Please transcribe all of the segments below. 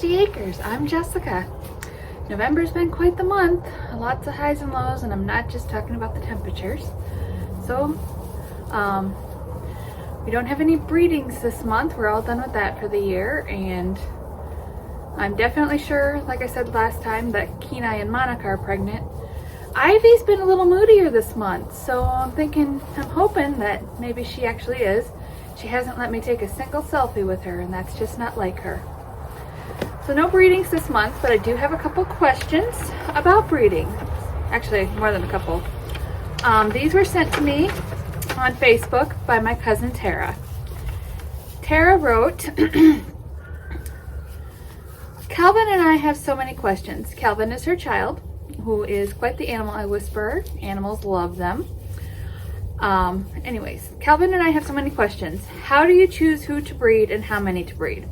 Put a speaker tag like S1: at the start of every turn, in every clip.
S1: 60 acres. I'm Jessica. November's been quite the month. Lots of highs and lows, and I'm not just talking about the temperatures. So, we don't have any breedings this month. We're all done with that for the year, and I'm definitely sure, like I said last time, that Kenai and Monica are pregnant. Ivy's been a little moodier this month, so I'm hoping that maybe she actually is. She hasn't let me take a single selfie with her, and that's just not like her. So no breedings this month, but I do have a couple questions about breeding. Actually, more than a couple. These were sent to me on Facebook by my cousin Tara. Tara wrote, Calvin and I have so many questions. Calvin is her child, who is quite the animal whisperer. Animals love them. Anyways, Calvin and I have so many questions. How do you choose who to breed and how many to breed?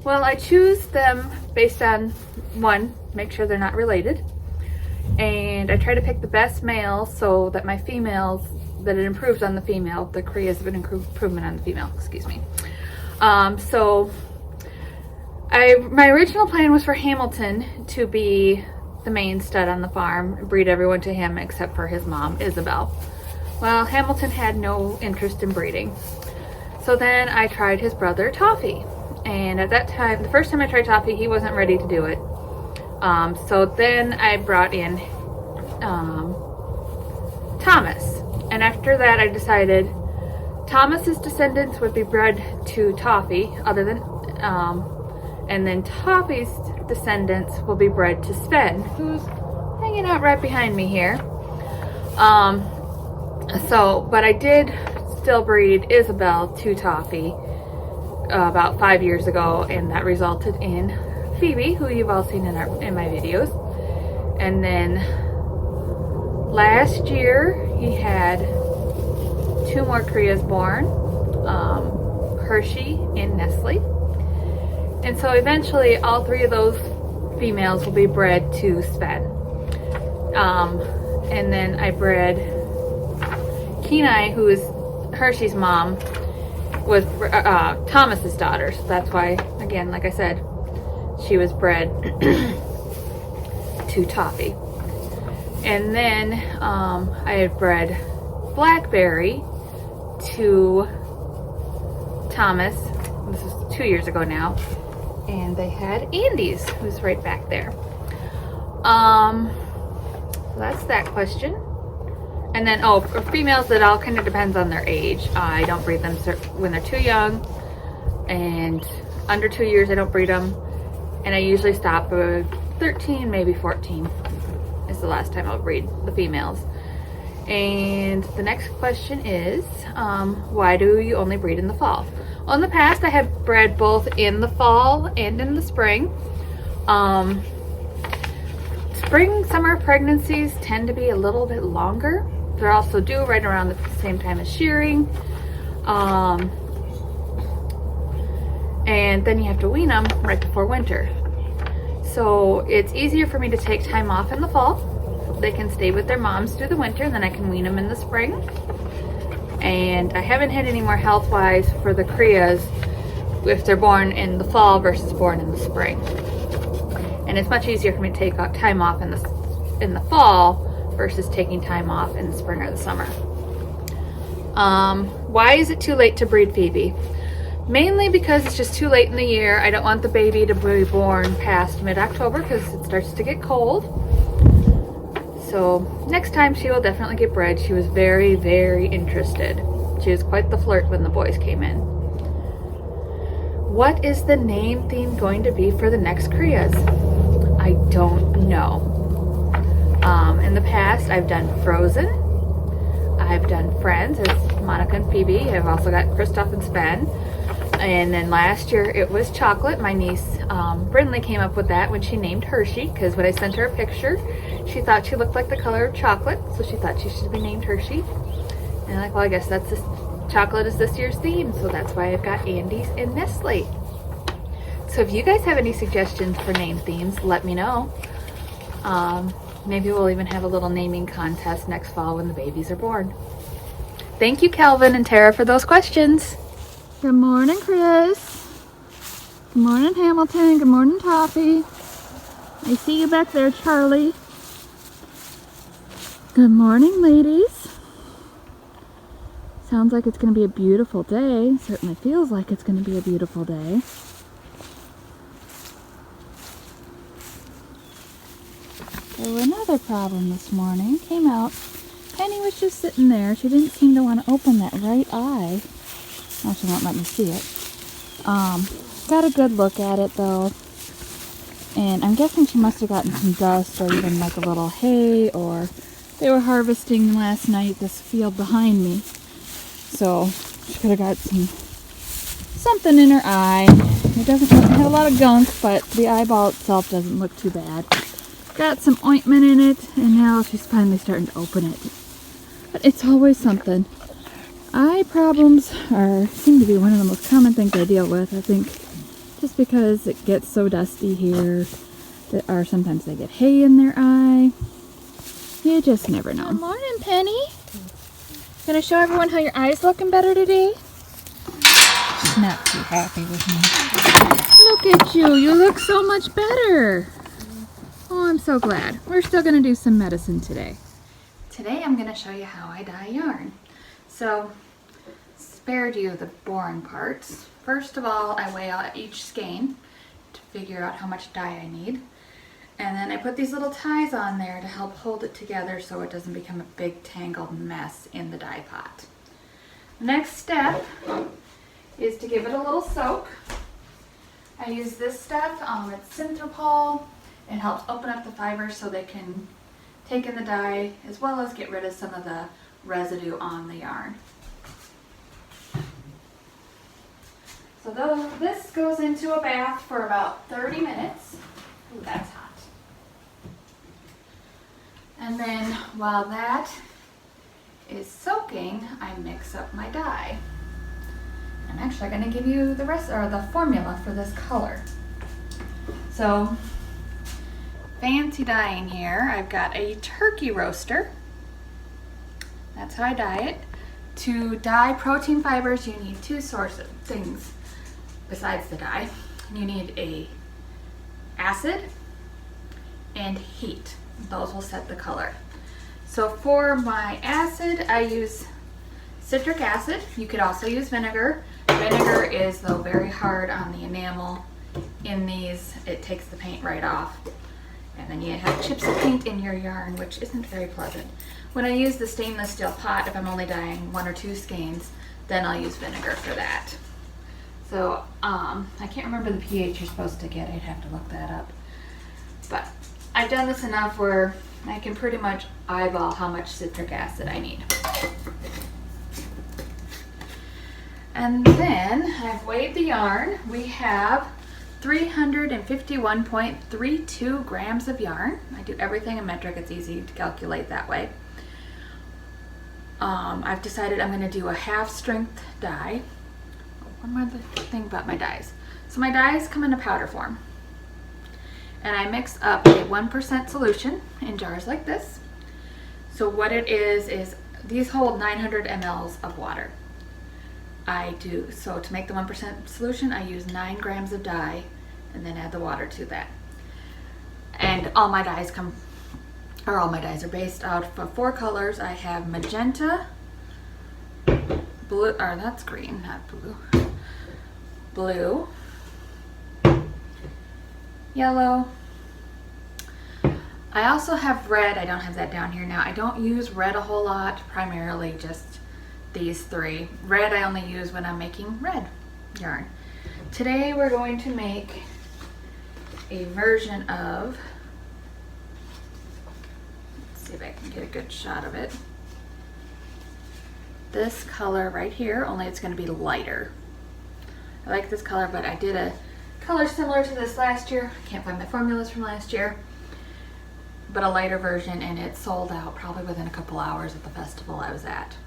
S1: Well, I choose them based on, one, make sure they're not related. And I try to pick the best males so that my females, that it improves on the female. The Korea has an improvement on the female, excuse me. My original plan was for Hamilton to be the main stud on the farm, breed everyone to him except for his mom, Isabel. Well, Hamilton had no interest in breeding. So then I tried his brother, Toffee. And at that time, the first time I tried Toffee, he wasn't ready to do it. So then I brought in Thomas. And after that, I decided Thomas's descendants would be bred to Toffee, and then Toffee's descendants will be bred to Sven, who's hanging out right behind me here. But I did still breed Isabel to Toffee about 5 years ago, and that resulted in Phoebe, who you've all seen in my videos. And then last year he had 2 more Krias born, Hershey and Nestle. And so eventually all 3 of those females will be bred to Sven. And then I bred Kenai, who is Hershey's mom, was Thomas's daughter. So that's why, again, like I said, she was bred to Toffee. And then I had bred Blackberry to Thomas. This is 2 years ago now. And they had Andes, who's right back there. So that's that question. And then, for females, it all kind of depends on their age. I don't breed them when they're too young, and under 2 years I don't breed them. And I usually stop at 13, maybe 14 is the last time I'll breed the females. And the next question is, why do you only breed in the fall? Well, in the past I have bred both in the fall and in the spring. Spring, summer pregnancies tend to be a little bit longer. They're also due right around the same time as shearing. And then you have to wean them right before winter. So it's easier for me to take time off in the fall. They can stay with their moms through the winter, and then I can wean them in the spring. And I haven't had any more health-wise for the Krias if they're born in the fall versus born in the spring. And it's much easier for me to take time off in the fall versus taking time off in the spring or the summer. Why is it too late to breed Phoebe? Mainly because it's just too late in the year. I don't want the baby to be born past mid-October because it starts to get cold. So next time she will definitely get bred. She was very, very interested. She was quite the flirt when the boys came in. What is the name theme going to be for the next Krias? I don't know. In the past, I've done Frozen. I've done Friends as Monica and Phoebe. I've also got Kristoff and Sven. And then last year it was Chocolate. My niece Brindley came up with that when she named Hershey, because when I sent her a picture, she thought she looked like the color of chocolate, so she thought she should be named Hershey. And I'm like, well, I guess chocolate is this year's theme, so that's why I've got Andes and Nestle. So if you guys have any suggestions for name themes, let me know. Maybe we'll even have a little naming contest next fall when the babies are born. Thank you, Calvin and Tara, for those questions. Good morning, Chris. Good morning, Hamilton. Good morning, Toffee. I see you back there, Charlie. Good morning, ladies. Sounds like it's going to be a beautiful day. Certainly feels like it's going to be a beautiful day. So another problem this morning came out. Penny was just sitting there. She didn't seem to want to open that right eye. Well, she won't let me see it. Got a good look at it though. And I'm guessing she must have gotten some dust or even like a little hay, or they were harvesting last night this field behind me. So she could have got something in her eye. It doesn't have a lot of gunk, but the eyeball itself doesn't look too bad. Got some ointment in it, and now she's finally starting to open it. But it's always something. Eye problems seem to be one of the most common things I deal with. I think just because it gets so dusty here, or sometimes they get hay in their eye. You just never know. Good morning, Penny. Gonna show everyone how your eye's looking better today? She's not too happy with me. Look at you. You look so much better. Oh, I'm so glad. We're still gonna do some medicine today. Today I'm gonna show you how I dye yarn. So, spared you the boring parts. First of all, I weigh out each skein to figure out how much dye I need. And then I put these little ties on there to help hold it together so it doesn't become a big tangled mess in the dye pot. Next step is to give it a little soak. I use this stuff, it's Synthropol. It helps open up the fibers so they can take in the dye as well as get rid of some of the residue on the yarn. So this goes into a bath for about 30 minutes. Ooh, that's hot. And then while that is soaking, I mix up my dye. I'm actually going to give you the rest, or the formula for this color. So, fancy dyeing here. I've got a turkey roaster. That's how I dye it. To dye protein fibers, you need two sources of things besides the dye. You need a acid and heat. Those will set the color. So for my acid, I use citric acid. You could also use vinegar. Vinegar is though very hard on the enamel in these. It takes the paint right off. And then you have chips of paint in your yarn, which isn't very pleasant. When I use the stainless steel pot, if I'm only dyeing 1 or 2 skeins, then I'll use vinegar for that. So I can't remember the pH you're supposed to get. I'd have to look that up. But I've done this enough where I can pretty much eyeball how much citric acid I need. And then I've weighed the yarn. We have 351.32 grams of yarn. I do everything in metric. It's easy to calculate that way. I've decided I'm going to do a half strength dye. One more thing about my dyes. So my dyes come in a powder form. And I mix up a 1% solution in jars like this. So what it is these hold 900 mLs of water. So to make the 1% solution, I use 9 grams of dye and then add the water to that. And all my dyes are based out of 4 colors. I have magenta, blue, or that's green, not blue, blue, yellow. I also have red. I don't have that down here now. I don't use red a whole lot, primarily just these 3. Red I only use when I'm making red yarn. Today we're going to make a version of, let's see if I can get a good shot of it, this color right here, only it's going to be lighter. I like this color, but I did a color similar to this last year. I can't find my formulas from last year, but a lighter version, and it sold out probably within a couple hours at the festival I was at.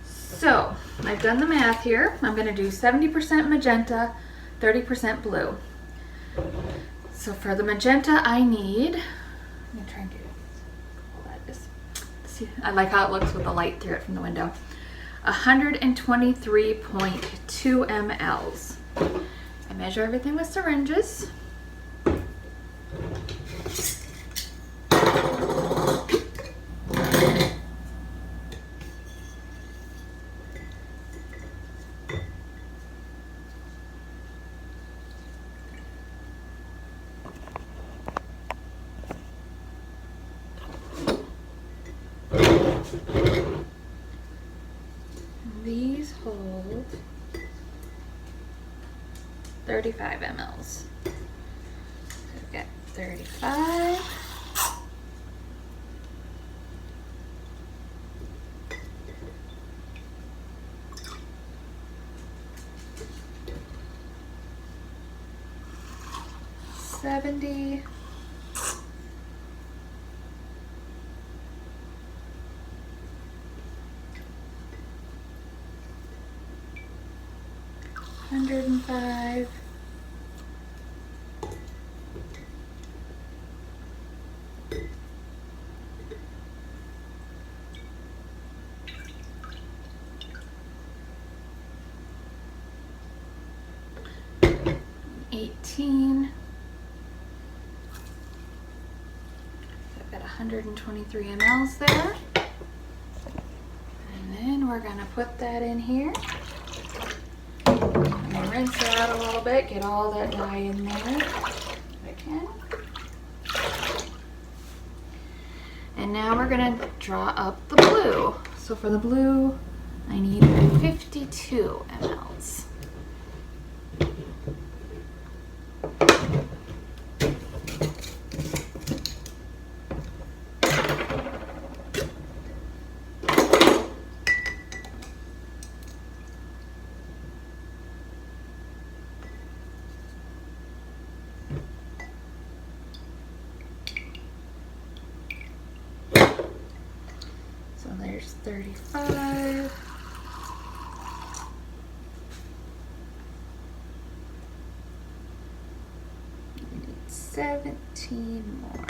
S1: So I've done the math here. I'm going to do 70% magenta, 30% blue. So for the magenta I need, let me try and get all that is. See, I like how it looks with the light through it from the window. 123.2 mLs. I measure everything with syringes. These hold 35 mLs. So we've got 35. $70. $105. $18. So I've got 123 mLs there. And then we're gonna put that in here. I'm gonna rinse it out a little bit, get all that dye in there if I can. And now we're gonna draw up the blue. So for the blue, I need 52 mLs. So there's 35. We need 17 more.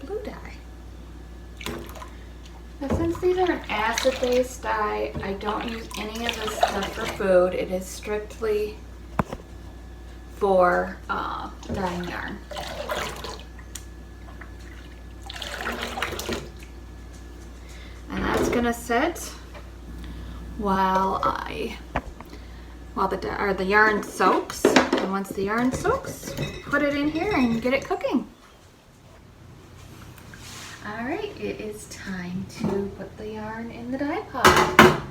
S1: Blue dye. Now, since these are an acid-based dye, I don't use any of this stuff for food. It is strictly for dyeing yarn. And that's gonna sit while the yarn soaks. And once the yarn soaks, put it in here and get it cooking. Alright, it is time to put the yarn in the dye pot.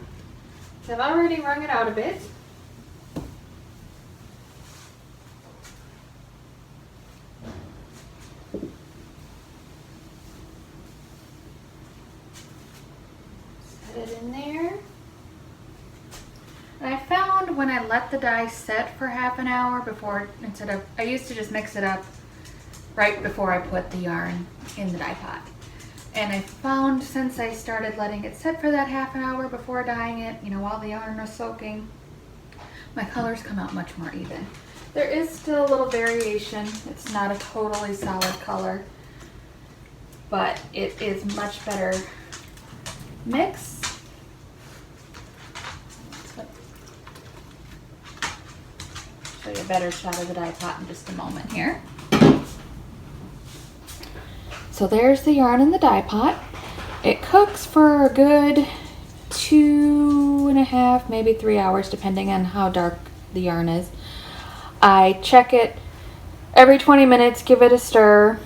S1: So I've already wrung it out a bit. Set it in there. And I found when I let the dye set for half an hour before, I used to just mix it up right before I put the yarn in the dye pot. And I found since I started letting it sit for that half an hour before dyeing it, you know, while the yarn was soaking, my colors come out much more even. There is still a little variation. It's not a totally solid color, but it is much better mix. Show you a better shot of the dye pot in just a moment here. So there's the yarn in the dye pot. It cooks for a good 2.5, maybe 3 hours, depending on how dark the yarn is. I check it every 20 minutes, give it a stir,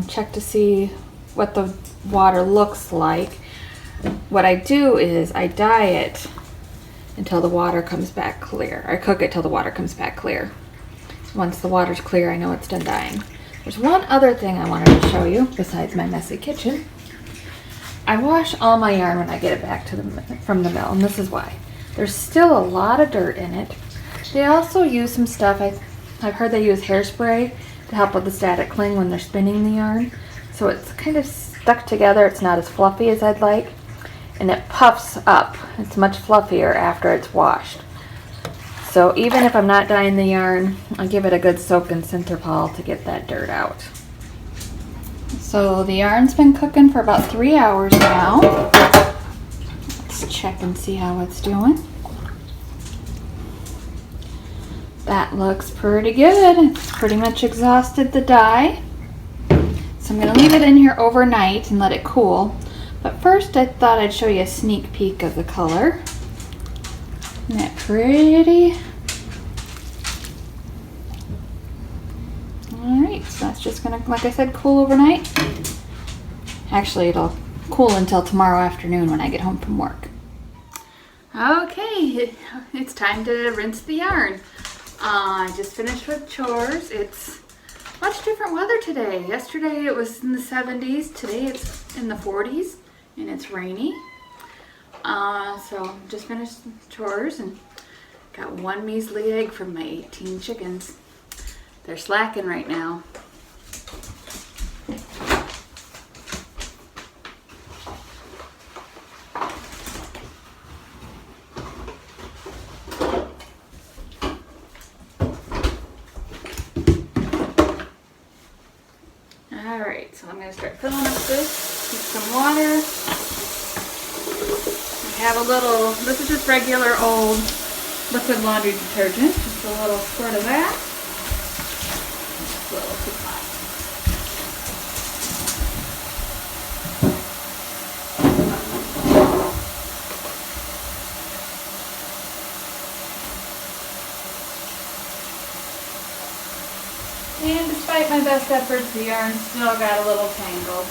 S1: check to see what the water looks like. What I do is I dye it until the water comes back clear. I cook it till the water comes back clear. Once the water's clear, I know it's done dyeing. There's one other thing I wanted to show you besides my messy kitchen. I wash all my yarn when I get it back from the mill, and this is why. There's still a lot of dirt in it. They also use some stuff, I've heard they use hairspray to help with the static cling when they're spinning the yarn. So it's kind of stuck together. It's not as fluffy as I'd like. and it puffs up. It's much fluffier after it's washed. So even if I'm not dyeing the yarn, I'll give it a good soak in Centerpol to get that dirt out. So the yarn's been cooking for about 3 hours now. Let's check and see how it's doing. That looks pretty good. It's pretty much exhausted the dye. So I'm going to leave it in here overnight and let it cool. But first I thought I'd show you a sneak peek of the color. Isn't that pretty? Alright, so that's just going to, like I said, cool overnight. Actually, it'll cool until tomorrow afternoon when I get home from work. Okay, it's time to rinse the yarn. I just finished with chores. It's much different weather today. Yesterday it was in the 70s. Today it's in the 40s and it's rainy. So just finished chores and got one measly egg from my 18 chickens. They're slacking right now. Alright, so I'm going to start filling up this with some water. I have a little, this is just regular old liquid laundry detergent, just a little squirt of that. Just a little too hot. And despite my best efforts, the yarn still got a little tangled.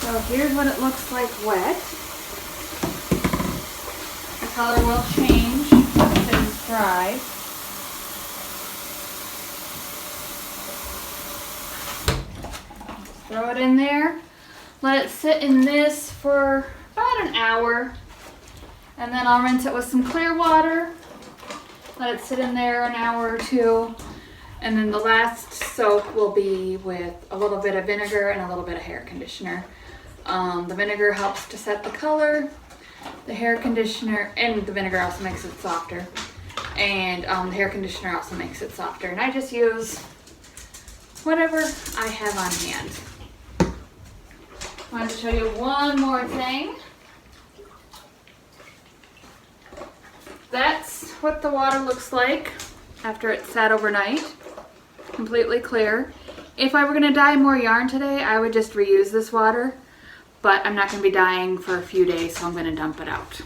S1: So here's what it looks like wet. The color will change once it is dry. Throw it in there. Let it sit in this for about an hour. And then I'll rinse it with some clear water. Let it sit in there an hour or two. And then the last soak will be with a little bit of vinegar and a little bit of hair conditioner. The vinegar helps to set the color, the hair conditioner, and the vinegar also makes it softer. And the hair conditioner also makes it softer. And I just use whatever I have on hand. I wanted to show you one more thing. That's what the water looks like after it's sat overnight. Completely clear. If I were going to dye more yarn today, I would just reuse this water. But I'm not going to be dyeing for a few days, so I'm going to dump it out.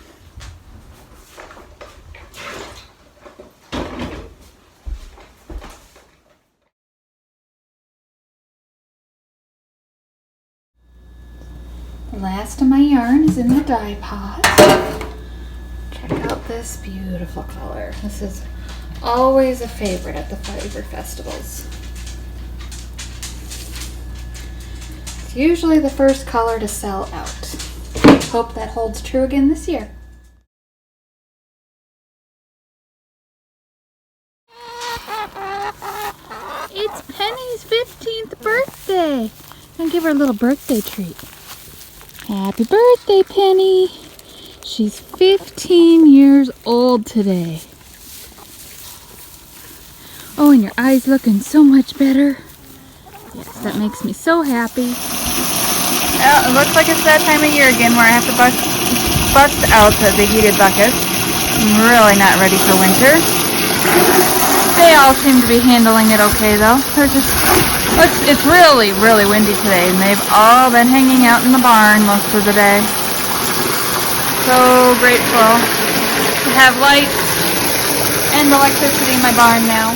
S1: The last of my yarn is in the dye pot. Check out this beautiful color. This is always a favorite at the fiber festivals. It's usually the first color to sell out. Hope that holds true again this year. It's Penny's 15th birthday. I'm gonna give her a little birthday treat. Happy birthday, Penny. She's 15 years old today. Oh, and your eye's looking so much better. Yes, that makes me so happy. Well, it looks like it's that time of year again where I have to bust out the heated buckets. I'm really not ready for winter. They all seem to be handling it okay though. It's really, really windy today, and they've all been hanging out in the barn most of the day. So grateful to have light and electricity in my barn now.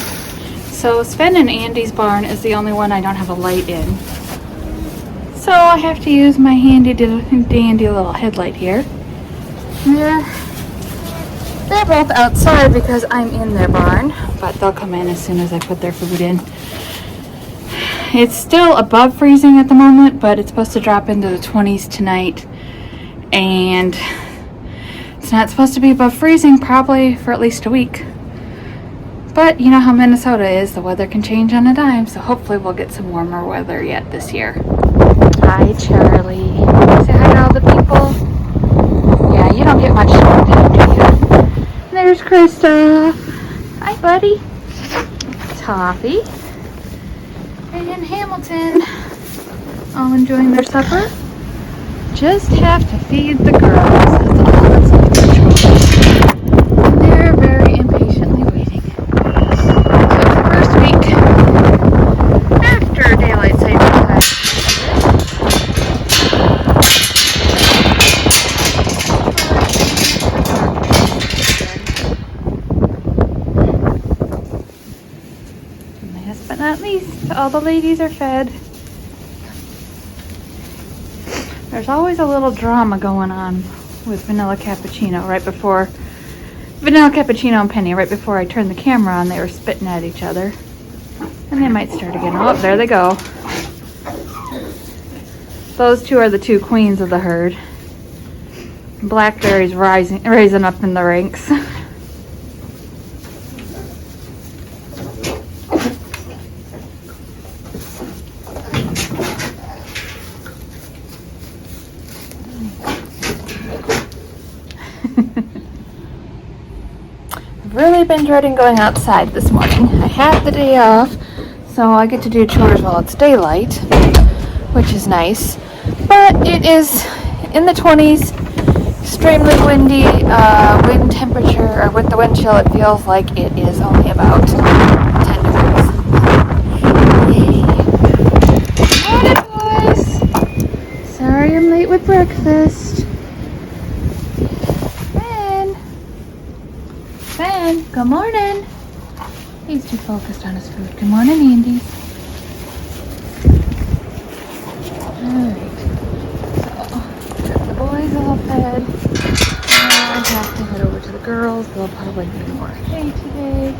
S1: So Sven and Andy's barn is the only one I don't have a light in. So I have to use my handy dandy little headlight here. They're both outside because I'm in their barn, but they'll come in as soon as I put their food in. It's still above freezing at the moment, but it's supposed to drop into the 20s tonight. And it's not supposed to be above freezing probably for at least a week. But you know how Minnesota is, the weather can change on a dime, so hopefully we'll get some warmer weather yet this year. Hi, Charlie. Say hi to all the people. Yeah, you don't get much time, do you? There's Krista. Hi, buddy. Toffee. And Hamilton. All enjoying their supper. Just have to feed the girls. That's all that's left to do. And they're very impatiently waiting. So it's the first week after daylight saving time. And last but not least, all the ladies are fed. There's always a little drama going on with Vanilla Cappuccino and Penny. Right before I turned the camera on, they were spitting at each other. And they might start again. Oh, there they go. Those two are the two queens of the herd. Blackberry's raising up in the ranks. Really been dreading going outside this morning. I had the day off, so I get to do chores while it's daylight, which is nice. But it is in the 20s, extremely windy, wind temperature, or with the wind chill, it feels like it is only about 10 degrees. Yay. Morning, boys. Sorry I'm late with breakfast. Ben, good morning. He's too focused on his food. Good morning, Andy. Alright. So, got the boys all fed. Now I have to head over to the girls. They'll probably need more hay today.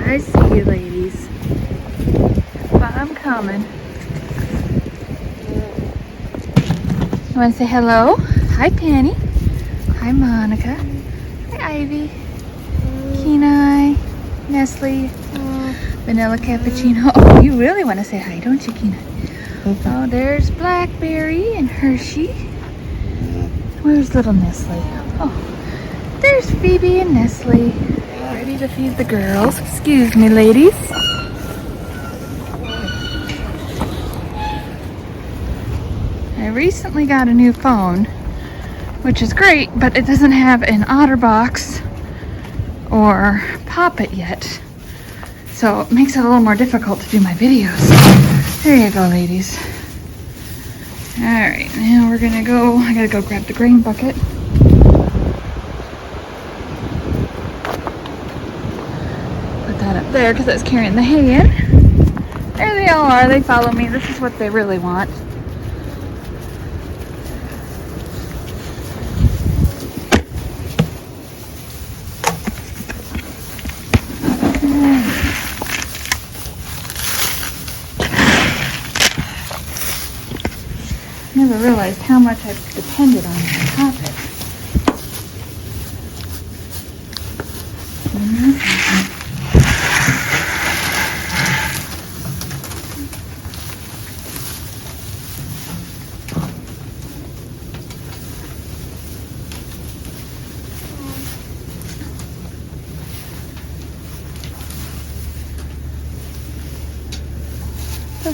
S1: I see you, ladies. But I'm coming. You want to say hello? Hi, Penny. Hi, Monica. Hi, Ivy. Kenai. Nestle. Vanilla Cappuccino. Oh, you really want to say hi, don't you, Kenai? Oh, there's Blackberry and Hershey. Where's little Nestle? Oh, there's Phoebe and Nestle. Ready to feed the girls. Excuse me, ladies. I recently got a new phone, which is great, but it doesn't have an OtterBox or Pop-It yet. So it makes it a little more difficult to do my videos. There you go, ladies. Alright, now we're gonna go, I gotta go grab the grain bucket. Put that up there because I was carrying the hay in. There they all are, they follow me. This is what they really want. Never realized how much I've depended on my Pop-It.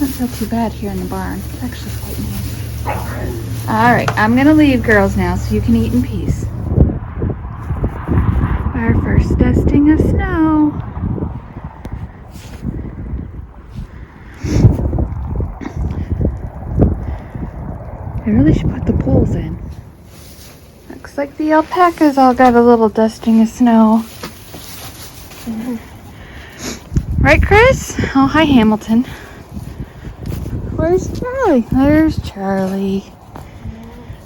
S1: doesn't feel too bad here in the barn. It's actually quite nice. All right, I'm gonna leave, girls, now so you can eat in peace. Our first dusting of snow. I really should put the poles in. Looks like the alpacas all got a little dusting of snow. Right, Chris? Oh, hi, Hamilton. Where's Charlie? There's Charlie.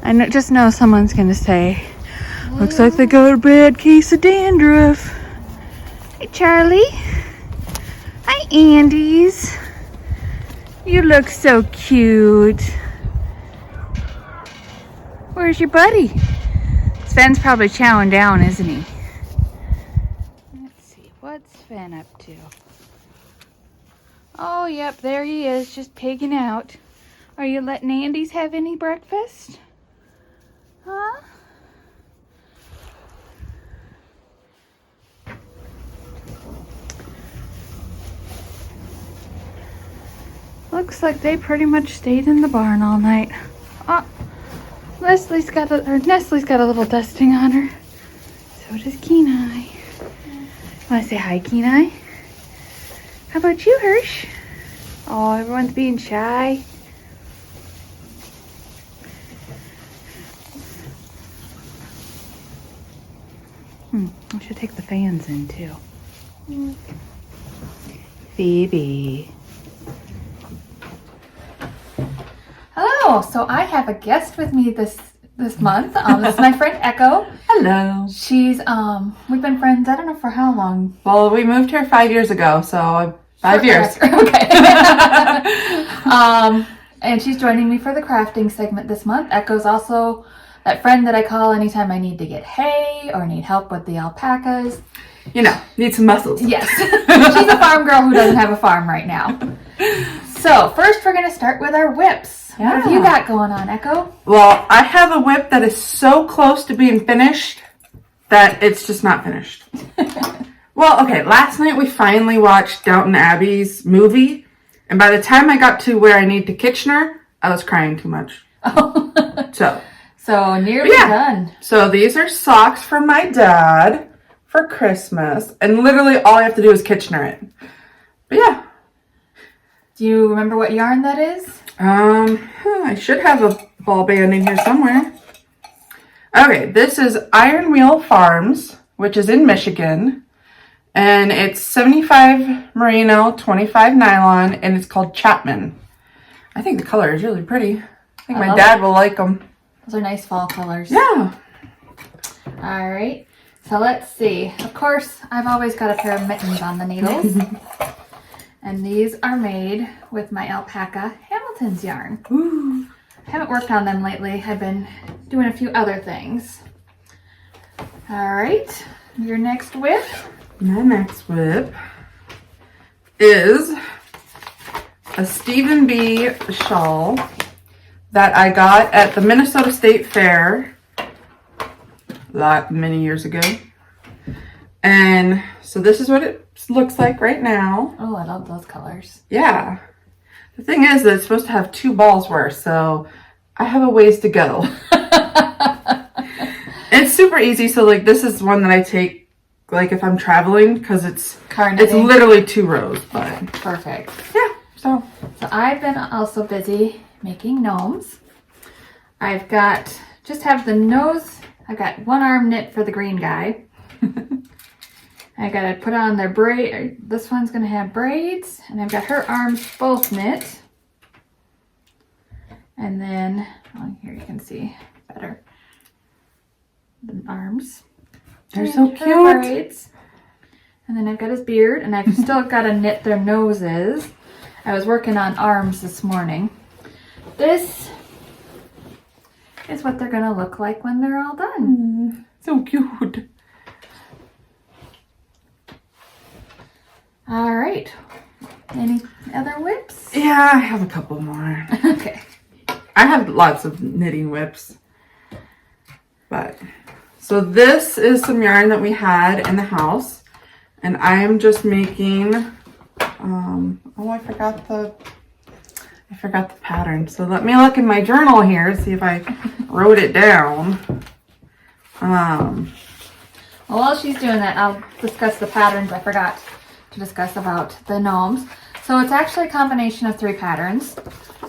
S1: I just know someone's going to say, looks like they got a bad case of dandruff. Hey, Charlie. Hi, Andes. You look so cute. Where's your buddy? Sven's probably chowing down, isn't he? Let's see, what's Sven up to? Oh, yep, there he is, just pigging out. Are you letting Andes have any breakfast? Huh? Looks like they pretty much stayed in the barn all night. Oh, Nestle's got a little dusting on her. So does Kenai. Want to say hi, Kenai? How about you, Hirsch? Oh, everyone's being shy. I should take the fans in too. Phoebe. Hello. So I have a guest with me this month. This is my friend Echo.
S2: Hello.
S1: She's we've been friends, I don't know for how long.
S2: Well, we moved here 5 years ago, so 5 years.
S1: Okay. And she's joining me for the crafting segment this month. Echo's also that friend that I call anytime I need to get hay or need help with the alpacas.
S2: You know, need some muscles.
S1: Yes. She's a farm girl who doesn't have a farm right now. So first we're going to start with our whips.
S2: Yeah.
S1: What have you got going on, Echo?
S2: Well, I have a whip that is so close to being finished that it's just not finished. Well, okay, last night we finally watched Downton Abbey's movie, and by the time I got to where I need to Kitchener, I was crying too much.
S1: Oh. So nearly done.
S2: So these are socks from my dad for Christmas, and literally all I have to do is Kitchener it. But yeah.
S1: Do you remember what yarn that is?
S2: I should have a ball band in here somewhere. Okay, this is Iron Wheel Farms, which is in Michigan, and it's 75 merino, 25 nylon, and it's called Chapman. I think the color is really pretty. I think my dad will like them.
S1: Those are nice fall colors.
S2: Yeah.
S1: All right. So let's see. Of course, I've always got a pair of mittens on the needles. And these are made with my alpaca Hamilton's yarn.
S2: Ooh.
S1: I haven't worked on them lately. I've been doing a few other things. All right. Your next whip?
S2: My next whip is a Stephen B. shawl that I got at the Minnesota State Fair many years ago. And so this is what it looks like right now.
S1: Oh, I love those colors.
S2: Yeah. The thing is that it's supposed to have 2 balls worth, so I have a ways to go. It's super easy. So like this is one that I take like if I'm traveling because it's literally 2 rows. But
S1: perfect.
S2: Yeah. So
S1: I've been also busy making gnomes. I've got have the nose. I've got one arm knit for the green guy. I gotta put on their braid. This one's gonna have braids, and I've got her arms both knit. And then, oh, here you can see better the arms.
S2: They're so cute.
S1: Braids. And then I've got his beard, and I've still got to knit their noses. I was working on arms this morning. This is what they're gonna look like when they're all done.
S2: So cute.
S1: All right. Any other whips?
S2: Yeah, I have a couple more.
S1: Okay.
S2: I have lots of knitting whips. But, so this is some yarn that we had in the house. And I am just making, oh, I forgot the I forgot the pattern. So let me look in my journal here, see if I wrote it down.
S1: Well, while she's doing that, I'll discuss the patterns I forgot to discuss about the gnomes. So it's actually a combination of 3 patterns.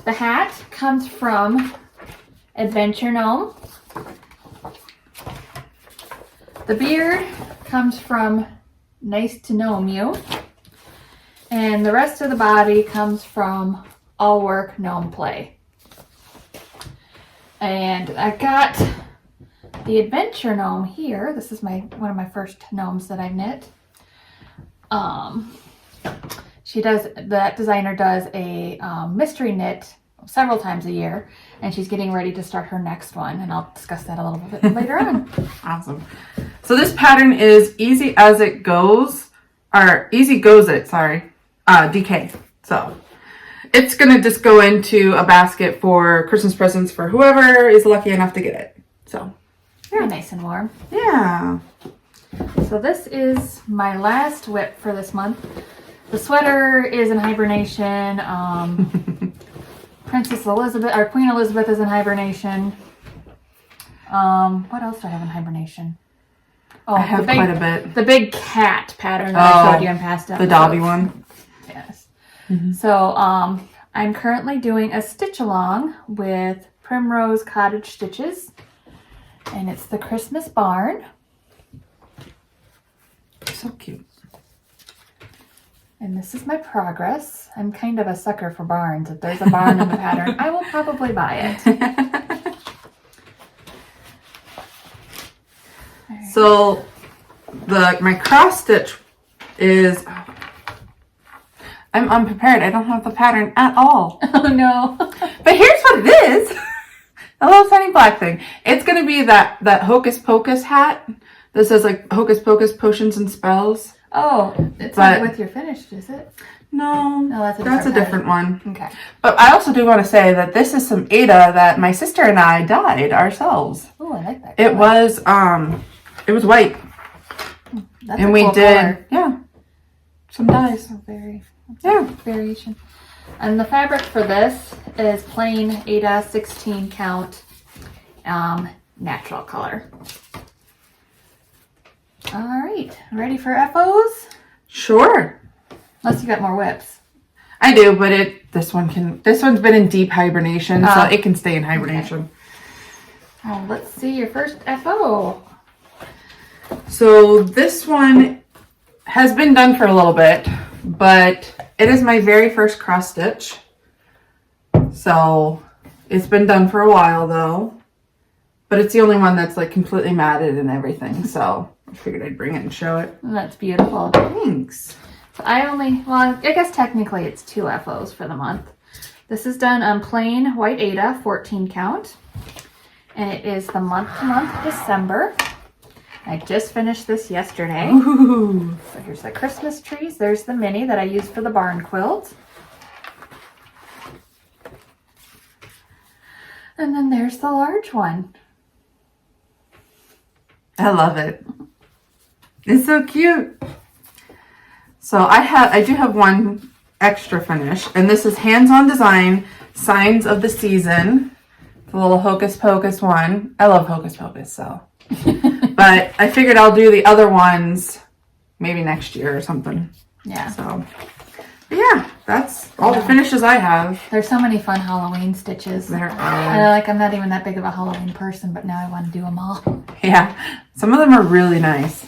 S1: The hat comes from Adventure Gnome. The beard comes from Nice to Gnome You. And the rest of the body comes from All Work Gnome Play. And I got the Adventure Gnome here. This is one of my first gnomes that I knit. That designer does a mystery knit several times a year, and she's getting ready to start her next one, and I'll discuss that a little bit later on.
S2: Awesome. So this pattern is Easy As It Goes, or Easy Goes It, sorry, DK. So it's gonna just go into a basket for Christmas presents for whoever is lucky enough to get it. So
S1: yeah, nice and warm.
S2: Yeah.
S1: So this is my last whip for this month. The sweater is in hibernation. Princess Elizabeth, or Queen Elizabeth, is in hibernation. What else do I have in hibernation? Oh,
S2: I have quite a bit.
S1: The big cat pattern that I showed you in past episodes.
S2: The Dobby one.
S1: Yes. So I'm currently doing a stitch along with Primrose Cottage Stitches, and it's the Christmas barn.
S2: So cute.
S1: And this is my progress. I'm kind of a sucker for barns. If there's a barn in the pattern, I will probably buy it.
S2: So my cross stitch is, I'm unprepared. I don't have the pattern at all.
S1: Oh no.
S2: But here's what it is. A little tiny black thing. It's going to be that Hocus Pocus hat. This says like Hocus Pocus Potions and Spells.
S1: Oh, it's not with your finished, is it?
S2: No, that's a different one.
S1: Okay.
S2: But I also do want to say that this is some Aida that my sister and I dyed ourselves.
S1: Oh, I like that.
S2: It was white.
S1: That's
S2: and
S1: a
S2: we
S1: cool
S2: did
S1: color.
S2: some dyes.
S1: Variation. And the fabric for this is plain Aida 16 count natural color. All right, ready for FOs?
S2: Sure.
S1: Unless you got more whips.
S2: I do, but this one's been in deep hibernation, so it can stay in hibernation.
S1: Okay. Oh, let's see your first FO.
S2: So this one has been done for a little bit, but it is my very first cross stitch. So it's been done for a while though, but it's the only one that's like completely matted and everything. So I figured I'd bring it and show it.
S1: That's beautiful.
S2: Thanks.
S1: So I guess technically it's 2 FOs for the month. This is done on plain white Aida 14 count. And it is the month-to-month December. I just finished this yesterday.
S2: Ooh.
S1: So here's the Christmas trees. There's the mini that I used for the barn quilt. And then there's the large one.
S2: I love it. It's so cute. So I do have one extra finish, and this is Hands-On Design, Signs of the Season. The little Hocus Pocus one. I love Hocus Pocus, so. But I figured I'll do the other ones maybe next year or something.
S1: Yeah.
S2: So, but yeah, that's all the finishes I have.
S1: There's so many fun Halloween stitches.
S2: There are.
S1: I'm not even that big of a Halloween person, but now I want to do them all.
S2: Yeah, some of them are really nice.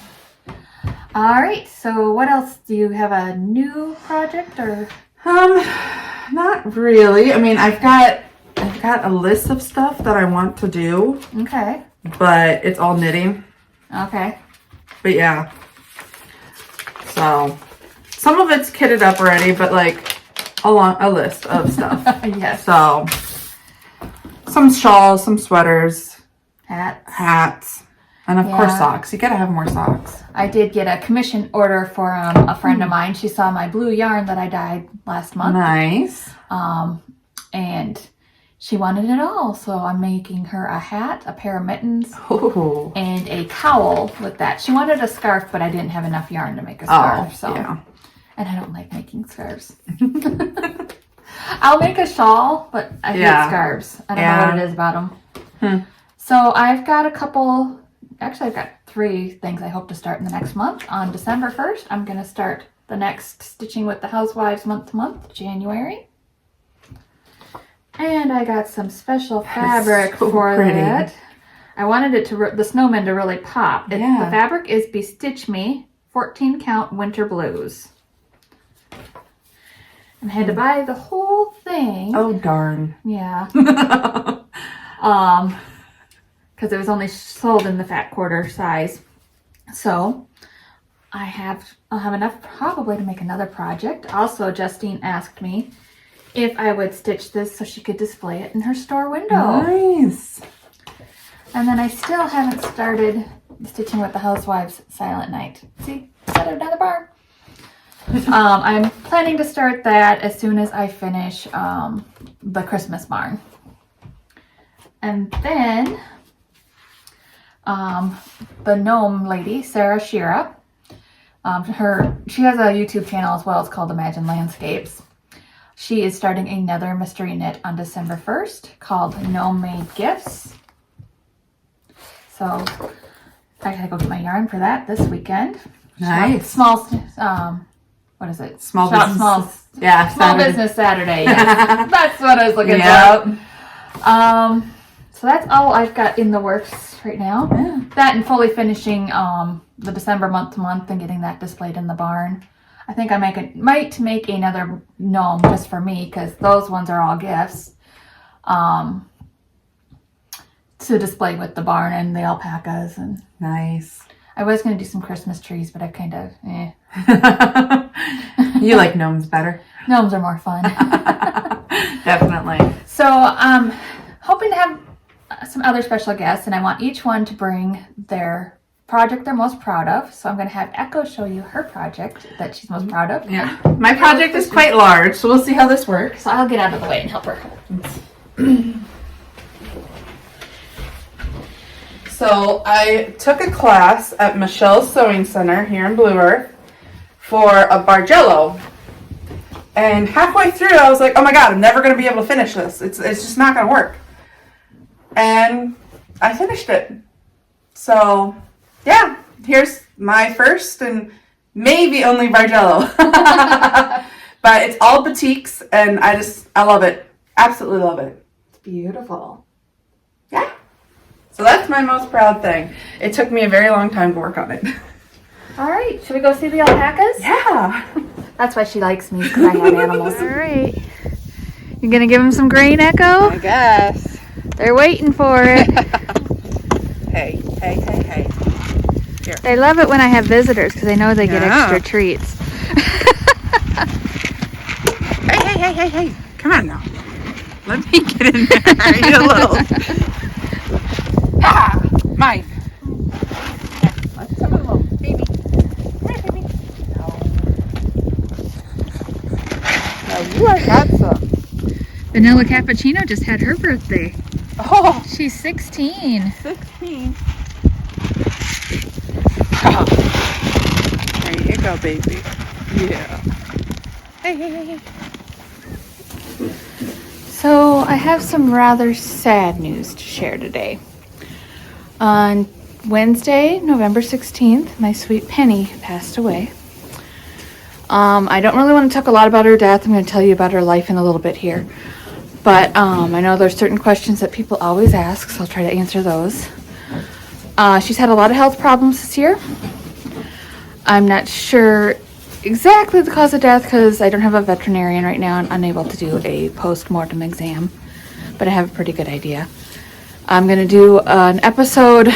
S1: All right, so what else? Do you have a new project or?
S2: Not really. I mean, I've got a list of stuff that I want to do.
S1: Okay.
S2: But it's all knitting.
S1: Okay.
S2: But yeah. So some of it's kitted up already, but like a list of stuff.
S1: Yes.
S2: So some shawls, some sweaters,
S1: hats,
S2: and of course socks. You gotta have more socks.
S1: I did get a commission order for a friend of mine. She saw my blue yarn that I dyed last month.
S2: Nice.
S1: And she wanted it all, so I'm making her a hat, a pair of mittens, and a cowl with that. She wanted a scarf, but I didn't have enough yarn to make a scarf. Yeah. And I don't like making scarves. I'll make a shawl, but I hate
S2: Yeah.
S1: scarves. I don't know what it is about them. So I've got a couple, actually I've got 3 things I hope to start in the next month. On December 1st, I'm going to start the next Stitching with the Housewives month to month, January. And I got some special fabric
S2: so
S1: for
S2: pretty.
S1: that. I wanted it to, the snowman to really pop. The fabric is Bestitch Me 14 count winter blues. And I had to buy the whole thing.
S2: Oh, darn.
S1: Yeah. Because it was only sold in the fat quarter size. So I'll have enough probably to make another project. Also, Justine asked me if I would stitch this so she could display it in her store window.
S2: Nice.
S1: And then I still haven't started Stitching with the Housewives Silent Night. See, set it down the bar. I'm planning to start that as soon as I finish the Christmas barn. And then the gnome lady, Sarah Schira, she has a YouTube channel as well. It's called Imagine Landscapes. She is starting another mystery knit on December 1st called Gnome Made Gifts. So I gotta go get my yarn for that this weekend.
S2: Nice.
S1: Small, what is it?
S2: Small
S1: Shop
S2: business.
S1: Small,
S2: Yeah.
S1: small
S2: Saturday.
S1: Business Saturday. Yes. That's what I was looking
S2: Yep.
S1: for. So that's all I've got in the works right now.
S2: Yeah.
S1: That and fully finishing the December month to month and getting that displayed in the barn. I think I might make another gnome just for me because those ones are all gifts. To display with the barn and the alpacas. And
S2: Nice.
S1: I was going to do some Christmas trees, but I kind of,
S2: You like gnomes better.
S1: Gnomes are more fun.
S2: Definitely.
S1: So I'm hoping to have some other special guests, and I want each one to bring their project they're most proud of. So I'm going to have Echo show you her project that she's most proud of.
S2: Yeah. My project is quite large, so we'll see how this works.
S1: So I'll get out of the way and help her.
S2: So I took a class at Michelle's Sewing Center here in Blue Earth for a Bargello. And halfway through, I was like, oh my God, I'm never going to be able to finish this. It's just not going to work. And I finished it. So, yeah, here's my first and maybe only Bargello. But it's all batiks, and I love it. Absolutely love it. It's beautiful. Yeah. So that's my most proud thing. It took me a very long time to work on it.
S1: All right, should we go see the alpacas?
S2: Yeah.
S1: That's why she likes me, because I have animals. All right. You're going to give them some grain, Echo?
S2: I guess.
S1: They're waiting for it.
S2: Hey. Here.
S1: They love it when I have visitors, because they know they get extra treats.
S2: Hey. Come on now. Let me get in there. You little. Ha! Mine. Let's have a little baby. Come here, baby. No, you are handsome.
S1: Vanilla Cappuccino just had her birthday.
S2: Oh,
S1: She's 16.
S2: 16. There you go, baby. Yeah. Hey.
S1: So I have some rather sad news to share today. On Wednesday, November 16th, my sweet Penny passed away. I don't really want to talk a lot about her death. I'm going to tell you about her life in a little bit here. But I know there's certain questions that people always ask, so I'll try to answer those. She's had a lot of health problems this year. I'm not sure exactly the cause of death because I don't have a veterinarian right now and unable to do a post-mortem exam, but I have a pretty good idea. I'm going to do an episode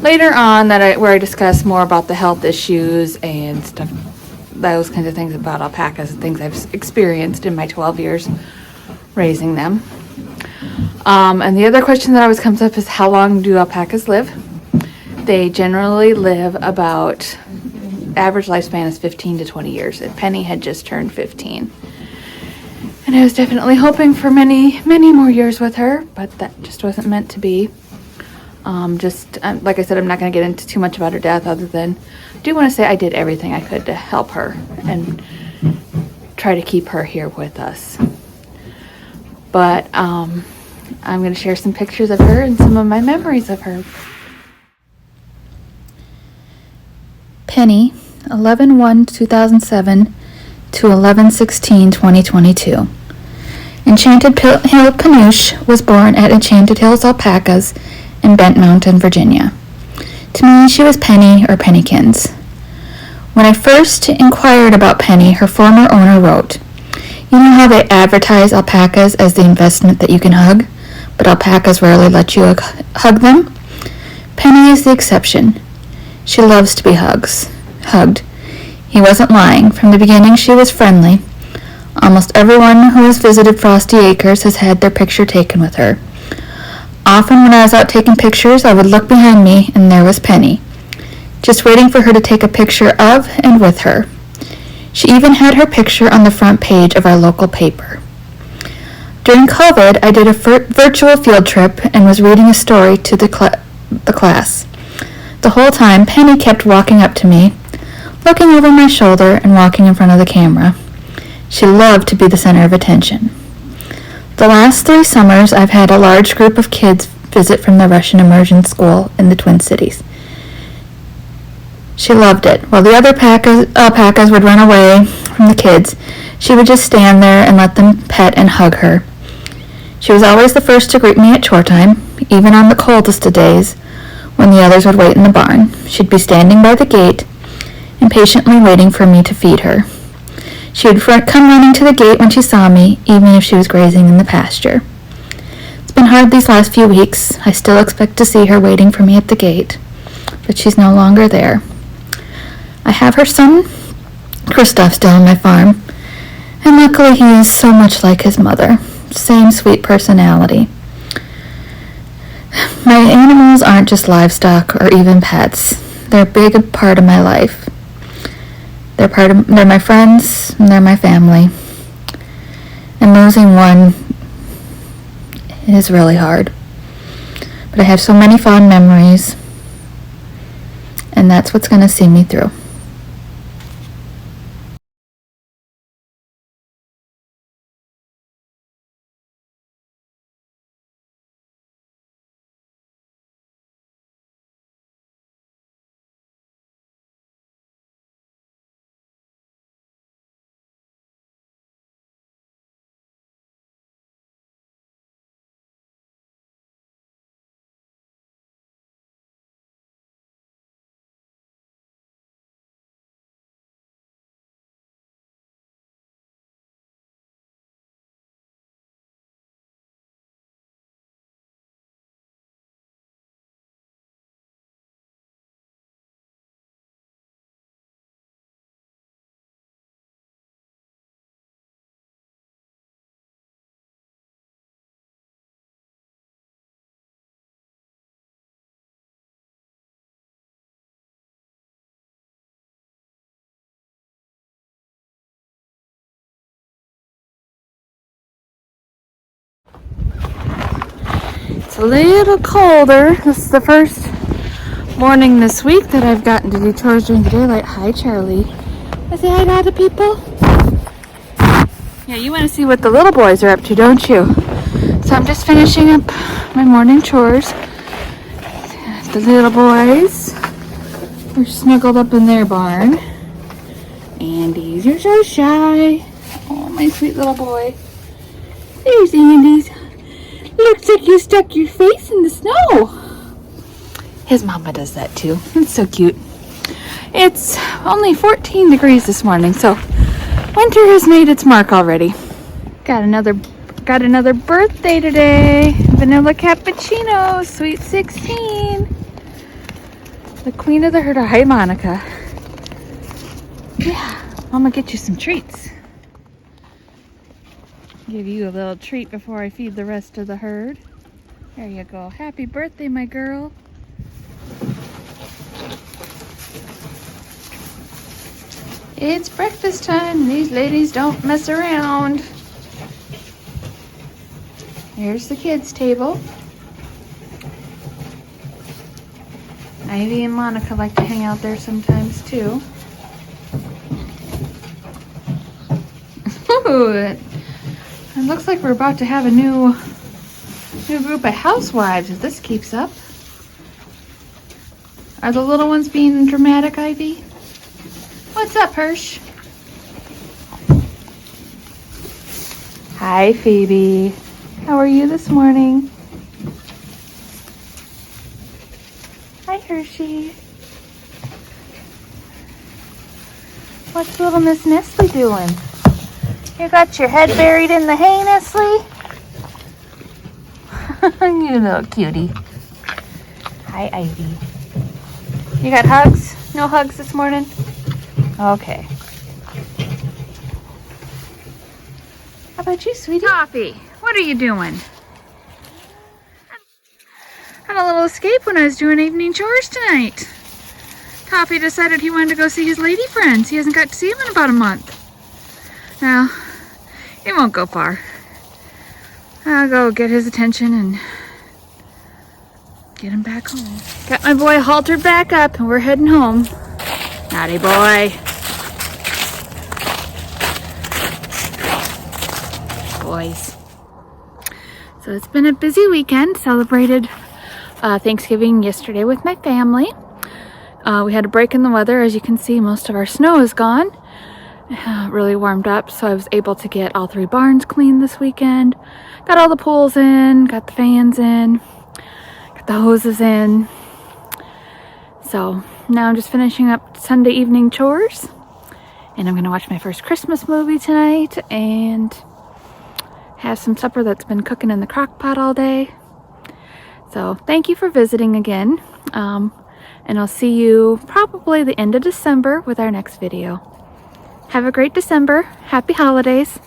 S1: later on where I discuss more about the health issues and stuff, those kinds of things about alpacas and things I've experienced in my 12 years raising them. And the other question that always comes up is, how long do alpacas live? They generally live about, average lifespan is 15 to 20 years. And Penny had just turned 15. And I was definitely hoping for many, many more years with her, but that just wasn't meant to be. Like I said, I'm not going to get into too much about her death other than I do want to say I did everything I could to help her and try try to keep her here with us. But I'm going to share some pictures of her and some of my memories of her.
S3: Penny, 11/1/2007 to 11/16/2022. Enchanted Hill Panouche was born at Enchanted Hills Alpacas in Bent Mountain, Virginia. To me, she was Penny or Pennykins. When I first inquired about Penny, her former owner wrote, "You know how they advertise alpacas as the investment that you can hug, but alpacas rarely let you hug them? Penny is the exception. She loves to be hugged." He wasn't lying. From the beginning, she was friendly. Almost everyone who has visited Frosty Acres has had their picture taken with her. Often when I was out taking pictures, I would look behind me, and there was Penny, just waiting for her to take a picture of and with her. She even had her picture on the front page of our local paper. During COVID, I did a virtual field trip and was reading a story to the class. The whole time, Penny kept walking up to me, looking over my shoulder and walking in front of the camera. She loved to be the center of attention. The last 3 summers, I've had a large group of kids visit from the Russian immersion school in the Twin Cities. She loved it. While the other alpacas would run away from the kids, she would just stand there and let them pet and hug her. She was always the first to greet me at chore time, even on the coldest of days, when the others would wait in the barn. She'd be standing by the gate, impatiently waiting for me to feed her. She would come running to the gate when she saw me, even if she was grazing in the pasture. It's been hard these last few weeks. I still expect to see her waiting for me at the gate, but she's no longer there. I have her son, Kristoff, still on my farm, and luckily he is so much like his mother. Same sweet personality. My animals aren't just livestock or even pets. They're a big part of my life. They're my friends, and they're my family. And losing one is really hard. But I have so many fond memories, and that's what's going to see me through.
S1: It's a little colder. This is the first morning this week that I've gotten to do chores during the daylight. Hi, Charlie. I say hi to other people. Yeah, you want to see what the little boys are up to, don't you? So I'm just finishing up my morning chores. The little boys are snuggled up in their barn. Andy's, you're so shy. Oh, my sweet little boy. There's Andy's. Looks like you stuck your face in the snow. His mama does that too. It's so cute. It's only 14 degrees this morning, so winter has made its mark already. Got another birthday today. Vanilla cappuccino, sweet 16. The queen of the herd. Hi, Monica. Yeah, I'm gonna get you some treats. Give you a little treat before I feed the rest of the herd. There you go. Happy birthday, my girl. It's breakfast time. These ladies don't mess around. Here's the kids' table. Ivy and Monica like to hang out there sometimes too.
S3: Ooh, it looks like we're about to have a new group of housewives if this keeps up. Are the little ones being dramatic, Ivy? What's up, Hirsch? Hi, Phoebe. How are you this morning? Hi, Hershey. What's little Miss Nestle doing? You got your head buried in the hay, Nestle? You little cutie. Hi, Ivy. You got hugs? No hugs this morning? Okay. How about you, sweetie? Coffee, what are you doing? Had a little escape when I was doing evening chores tonight. Toffee decided he wanted to go see his lady friends. He hasn't got to see them in about a month. Now, he won't go far. I'll go get his attention and get him back home. Got my boy haltered back up and we're heading home. Naughty boy. Boys. So it's been a busy weekend. Celebrated Thanksgiving yesterday with my family. We had a break in the weather. As you can see, most of our snow is gone. It really warmed up, so I was able to get all 3 barns cleaned this weekend. Got all the pools in, got the fans in, got the hoses in. So now I'm just finishing up Sunday evening chores, and I'm gonna watch my first Christmas movie tonight and have some supper that's been cooking in the crock pot all day. So thank you for visiting again. And I'll see you probably the end of December with our next video. Have a great December. Happy holidays.